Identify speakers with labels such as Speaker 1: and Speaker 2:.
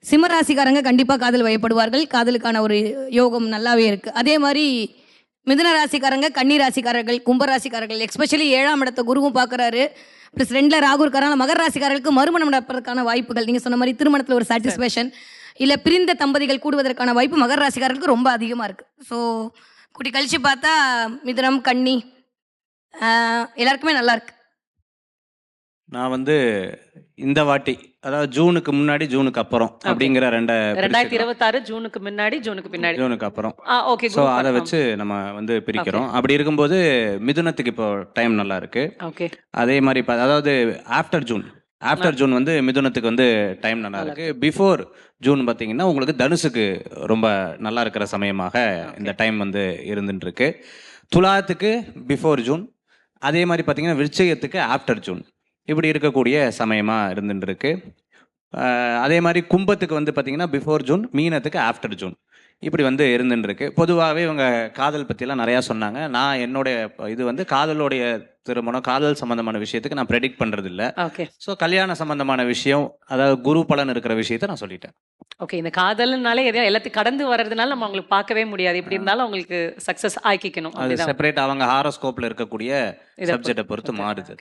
Speaker 1: சிம்மராசிக்காரங்க கண்டிப்பாக காதல் வயப்படுவார்கள். காதலுக்கான ஒரு யோகம் நல்லாவே இருக்குது. அதே மாதிரி மிதுன ராசிக்காரங்க, கன்னி ராசிக்காரர்கள், கும்பராசிக்காரர்கள் எஸ்பெஷலி 7ஆம் இடத்த குருவும் பார்க்குறாரு. ப்ளஸ் 2ல் ராகு இருக்காரனால மகர ராசிக்காரர்களுக்கு மறுமணம் நடப்பதற்கான வாய்ப்புகள், நீங்கள் சொன்ன மாதிரி திருமணத்தில் ஒரு சாட்டிஸ்ஃபேக்ஷன் இல்லை பிரிந்த தம்பதிகள் கூடுவதற்கான வாய்ப்பு மகர ராசிக்காரர்களுக்கு ரொம்ப அதிகமாக இருக்குது. ஸோ குட்டி கழிச்சு பார்த்தா மிதுனம், கன்னி எல்லாருக்குமே நல்லா இருக்கு.
Speaker 2: நான் வந்து இந்த வாட்டி அதாவது ஜூனுக்கு முன்னாடி ஜூனுக்கு அப்புறம் அப்படிங்கிற
Speaker 3: 2026 ஜூனுக்கு முன்னாடி ஜூனுக்கு பின்னாடி
Speaker 2: ஜூனுக்கு அப்புறம்
Speaker 3: ஓகே.
Speaker 2: ஸோ அதை வச்சு நம்ம வந்து பிரிக்கிறோம். அப்படி இருக்கும்போது மிதுனத்துக்கு இப்போ டைம் நல்லா இருக்கு.
Speaker 3: ஓகே.
Speaker 2: அதே மாதிரி அதாவது ஆஃப்டர் ஜூன் வந்து மிதுனத்துக்கு வந்து டைம் நல்லா இருக்கு. பிஃபோர் ஜூன் பார்த்தீங்கன்னா உங்களுக்கு தனுசுக்கு ரொம்ப நல்லா இருக்கிற சமயமாக இந்த டைம் வந்து இருந்துட்டு இருக்கு. துலாத்துக்கு பிஃபோர் ஜூன், அதே மாதிரி பார்த்தீங்கன்னா விருச்சிகத்துக்கு ஆஃப்டர் ஜூன், இப்படி இருக்கக்கூடிய சமயமாக இருந்துட்டு இருக்கு. அதே மாதிரி கும்பத்துக்கு வந்து பார்த்தீங்கன்னா பிஃபோர் ஜூன், மீனத்துக்கு ஆஃப்டர் ஜூன், இப்படி வந்து இருந்துட்டு இருக்கு. பொதுவாகவே இவங்க காதல் பற்றிலாம் நிறையா சொன்னாங்க. நான் என்னுடைய இது வந்து காதலோடைய திருமணம், காதல் சம்பந்தமான விஷயத்துக்கு நான் ப்ரெடிக்ட் பண்ணுறது இல்லை.
Speaker 3: ஓகே.
Speaker 2: ஸோ கல்யாண சம்பந்தமான விஷயம், அதாவது குரு பலன் இருக்கிற விஷயத்தை நான் சொல்லிட்டேன்.
Speaker 3: ஓகே. இந்த காதல்னாலே எதையும் எல்லாத்தையும் கடந்து வர்றதுனால நம்ம அவங்களுக்கு பார்க்கவே முடியாது. இப்படி இருந்தாலும் அவங்களுக்கு சக்ஸஸ் ஆக்கிக்கணும்.
Speaker 2: அது செப்பரேட் அவங்க ஹாரோஸ்கோப்பில் இருக்கக்கூடிய சப்ஜெக்டை பொறுத்து மாறுது.